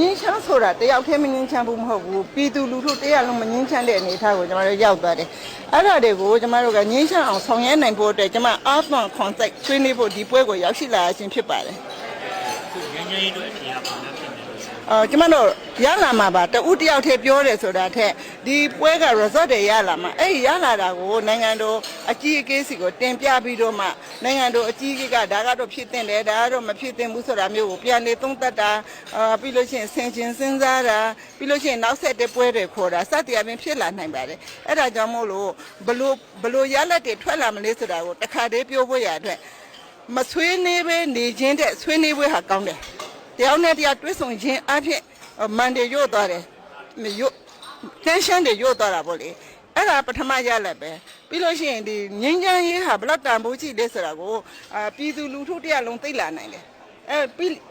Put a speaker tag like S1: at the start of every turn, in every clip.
S1: ငင်းချမ်းဆိုတာတယောက်တည်းမငင်းချမ်းဘူးမဟုတ်ဘူးပြည်သူလူထုတရားလုံးမငင်းချမ်းတဲ့အနေအထားကိုကျွန်တော်တို့ရောက်သွားတယ်အဲ့ဒါတွေကိုကျွန်တော်တို့ကငင်းချမ်းအောင်ဆောင်ရွက်နိုင်ဖို့အတွက်ကျွန်မအားသွန်ခွန်စိုက်ဆွေးနွေးဖို့ဒီပွဲကိုရောက်ရှိလာခြင်းဖြစ်ပါတယ်
S2: ငင်းရေးတို့အထင်အားပါနေဖြစ်နေလို့
S1: ကျွန်မတို့ရလာမှာပါတဦးတယောက်တည်းပြောတယ်ဆိုတာထက်ဒီပွဲက result တွေရလာမှာအဲ့ရလာတာကိုနိုင်ငံတော်အကြီးအကဲစီကိုတင်ပြပြီးတော့မှနိုင်ငံတော်အကြီးအကဲကဒါကတော့ဖြစ်တင်တယ်ဒါကတော့မဖြစ်တင်ဘူးဆိုတာမျိုးကိုပြန်လေသုံးသပ်တာပြီးလို့ရှိရင်ဆင်ခြင်စဉ်းစားတာပြီးလို့ရှိရင်နောက်ဆက်တဲ့ပွဲတွေခေါ်တာစသည်အပြင်ဖြစ်လာနိုင်ပါတယ်အဲ့ဒါကြောင့်မို့လို့ဘလို့ရလက်တွေထွက်လာမလဲဆိုတာကိုတခါတည်းပြောဖို့ရအတွက်မဆွေးနွေးပဲနေခြင်းတဲ့ဆွေးနွေးပွဲဟာကောင်းတယ်တယောက်နဲ့တယောက်တွဲဆုံခြင်းအဖြစ်မန်တွေရွတ်သွားတယ်tension တွေရွတ်သွားတာပေါ့လေအဲ့ဒါပထမရလက်ပဲပြီးလို့ရှိရင်ဒီငင်းချမ်းရေးဟာဘလောက်တန်ဖိုးကြည့်လဲဆိုတာကိုပြည်သူလူထုတရားလုံးသိလာနိုင်တယ်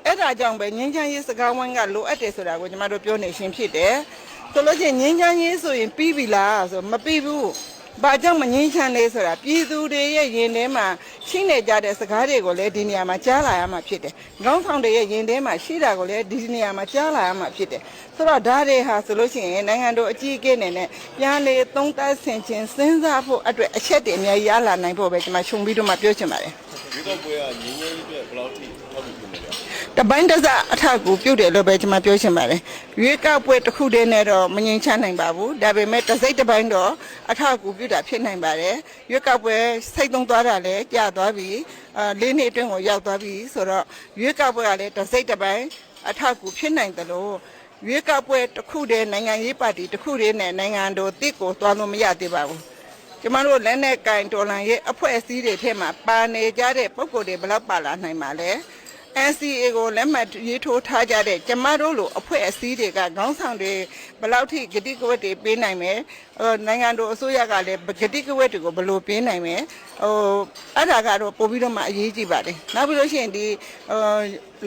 S1: အဲ့ဒါကြောင့်ပဲငင်းချမ်းရေးစကားဝိုင်းကလိုအပ်တယ်ဆိုတာကိုကျွန်တော်တို့ပြောနေရှင်းဖြစ်တယ်ဆိုလို့ရှိရင်ငင်းချမ်းရေးဆိုရင်ပြီးပြီလားဆိုမပြီးဘူးဘာကြောင့်မငင်းချမ်းလဲဆိုတာပြည်သူတွေရဲ့ရင်ထဲမှာရှိနေကြတဲ့စကားတွေကိုလည်းဒီနေရာမှာကြားလာရမှာဖြစ်တယ်။ခေါင်းဆောင်တွေရဲ့ရင်ထဲမှာရှိတာကိုလည်းဒီနေရာမှာကြားလာရမှာဖြစ်တယ်။ဆိုတော့ဒါတွေဟာဆိုလို့ရှိရင်နိုင်ငံတော်အကြီးအကဲနဲ့ပြန်လေသုံးသပ်ဆင်ခြင်စဉ်းစားဖို့အတွက်အချက်တွေအများကြီးရလာနိုင်ဖို့ပဲကျွန်မခြုံပြီးတော့မှပြောချင်ပါတယ်
S3: ။ဒီတော့ပွဲကငင်းငင်းအတွက်ဘယ်လောက်ထိထောက်ပြီးပြင်လဲ
S1: ။တပိုင်းတစအထက်ကိုပြုတ်တယ်လို့ပဲကျွန်မပြောချင်ပါတယ်။ရွေးကောက်ပွဲတစ်ခုတည်းနဲ့တော့မငြိမ်ချနိုင်ပါဘူး။ဒါပေမဲ့တစ်စိတ်တစ်ပိုင်းတော့အထက်ကိုပြုတ်တာဖြစ်နိုင်ပါတယ်။ရွေးကောက်ပွဲစိတ်သုံးသွားတာလည်းကြာသွားပြီ။၄နှစ်အတွင်းကိုရောက်သွားပြီဆိုတော့ရွေးကောက်ပွဲကလည်းတစ်စိတ်တစ်ပိုင်းအထက်ကိုဖြစ်နိုင်တယ်လို့ရွေးကောက်ပွဲတစ်ခုတည်းနိုင်ငံရေးပါတီတစ်ခုတည်းနဲ့နိုင်ငံတော်တစ်ကိုသွားလို့မရသေးပါဘူး။ကျမတို့လက်နဲ့ကင်တော်လှန်ရေးအဖွဲ့အစည်းတွေထဲမှာပါနေကြတဲ့ပုံကိုယ်တွေဘယ်လောက်ပါလာနိုင်မှာလဲ NCA ကိုလက်မှတ်ရေးထိုးထားကြတဲ့ကျမတို့လိုအဖွဲ့အစည်းတွေကခေါင်းဆောင်တွေဘယ်လောက်ထိဂတိကဝတ်တွေပေးနိုင်မယ်နိုင်ငံတော်အစိုးရကလည်းဂတိကဝတ်တွေကိုဘယ်လိုပေးနိုင်မယ်အဲ့ဒါကတော့ပို့ပြီးတော့မှအရေးကြီးပါတယ်နောက်ပြီးလို့ရှိရင်ဒီ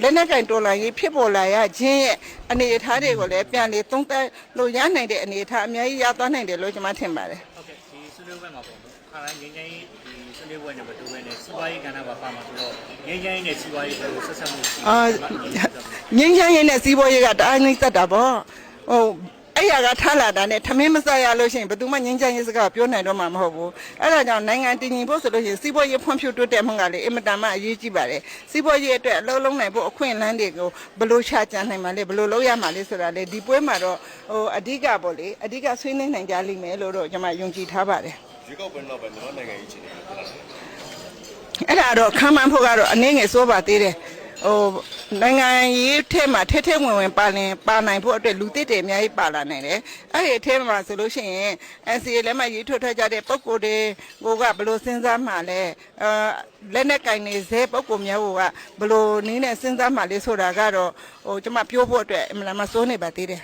S1: လက်နက်ကင်တော်လှန်ရေးဖြစ်ပေါ်လာရခြင်းရဲ့အနေအထားတွေကိုလည်းပြန်လေသုံးသပ်လို့ရနိုင်တဲ့အနေအထားအများကြီးရသွားနိုင်တယ်လို့ကျွန်မထင်ပါတယ်
S2: ဟုတ်ကဲ့ဒီဆွေးနွေးပွဲမှာပေါ့ခါတိုင်းငင်းငင်းဆွေးနွေးပွဲနဲ့မတူဘဲနဲ့စီးပွားရေးကဏ္ဍမှာပါမှာဆိုတော့ငင်းငင်းနဲ့စီးပွားရေးကိုဆက်ဆက်မှု
S1: ငင်းချမ်းရေးနဲ့စီးပွားရေးကတအားနှိမ့်သက်တာပေါ့အဲ့ရကထားလာတာနဲ့ထမင်းမစားရလို့ရှိရင်ဘယ်သူမှငင်းချမ်းရေးစကားပြောနိုင်တော့မှာမဟုတ်ဘူးအဲ့ဒါကြောင့်နိုင်ငံတည်ငြိမ်ဖို့ဆိုလို့ရှိရင်စီးပွားရေးဖွံ့ဖြိုးတိုးတက်မှုကလည်းအင်မတန်မှအရေးကြီးပါတယ်စီးပွားရေးအတွက်အလုံးလုံးနိုင်ဖို့အခွင့်အလမ်းတွေကိုဘယ်လိုချကြနိုင်မှာလဲဘယ်လိုလုပ်ရမှာလဲဆိုတာလေဒီပွဲမှာတော့အဓိကပေါ့လေအဓိကဆွေးနွေးနိုင်ကြလိမ့်မယ်လို့တော့ကျွန်မယုံကြည်ထားပါတယ်
S3: ရွေးကောက်ပွဲတော့ပဲမြန်မာနိုင်ငံကြီးချင်းနေဖြစ်လာတယ်
S1: အဲ့ဒါတော့ခံမှန်းဖို့ကတော့အနေငယ်စိုးပါသေးတယ်နိုင်ငံရေးထဲမှာထဲဝင်ပါနိုင်ဖို့အတွက်လူသစ်တွေအများကြီးပါလာနိုင်တယ်အဲ့ဒီအထဲမှာဆိုလို့ရှိရင် NCA လက်မှတ်ရေးထိုးထားကြတဲ့ပုံကိုယ်တွေကဘယ်လိုစဉ်းစားမှလဲလက်နဲ့ကင်နေစေပုံကိုယ်များကဘယ်လိုနည်းနဲ့စဉ်းစားမှလဲဆိုတာကတော့ကျွန်မပြောဖို့အတွက်အမှန်မှစိုးနေပါသေးတယ်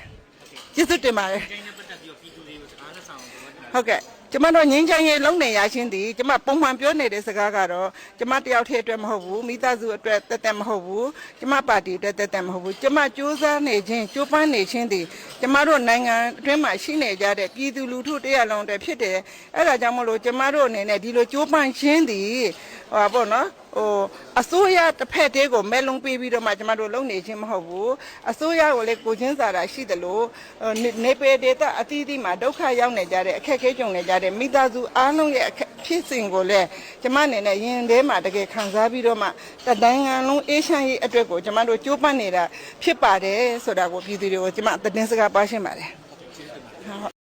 S1: ကျေးဇူးတင်ပါတယ်ဟုတ်ကဲ့ကျမတို့ငင်းချမ်းရေးလုံးနေရချင်းသည်ကျမပုံမှန်ပြောနေတဲ့စကားကတော့ကျမတယောက်တည်းအတွက်မဟုတ်ဘူးမိသားစုအတွက်တက်တက်မဟုတ်ဘူးကျမပါတီအတွက်တက်တက်မဟုတ်ဘူးကျမစူးစမ်းနေခြင်းကြိုးပမ်းနေခြင်းသည်ကျမတို့နိုင်ငံအတွင်းမှာရှိနေကြတဲ့ပြည်သူလူထုတရားလုံးတွေဖြစ်တယ်အဲ့ဒါကြောင့်မလို့ကျမတို့အနေနဲ့ဒီလိုကြိုးပမ်းခြင်းသည်ပေါ့နော်အစိုးရတစ်ဖက်တည်းကိုမဲလုံးပေးပြီးတော့မှကျမတို့လုံနေခြင်းမဟုတ်ဘူးအစိုးရကိုလည်းကိုချင်းစာတာရှိတယ်လို့နေပေဒေတာအသီးသီးမှာဒုက္ခရောက်နေကြတဲ့အခက်အခဲကြုံနေကြတဲ့မိသားစုအားလုံးရဲ့ဖြစ်စဉ်ကိုလည်းကျမအနေနဲ့ရင်ထဲမှာတကယ်ခံစားပြီးတော့မှနိုင်ငံလုံးအေးချမ်းရေးအတွက်ကိုကျမတို့ကြိုးပမ်းနေတာဖြစ်ပါတယ်ဆိုတာကိုပြည်သူတွေကိုကျမသတင်းစကားပါရှင်းပါတယ်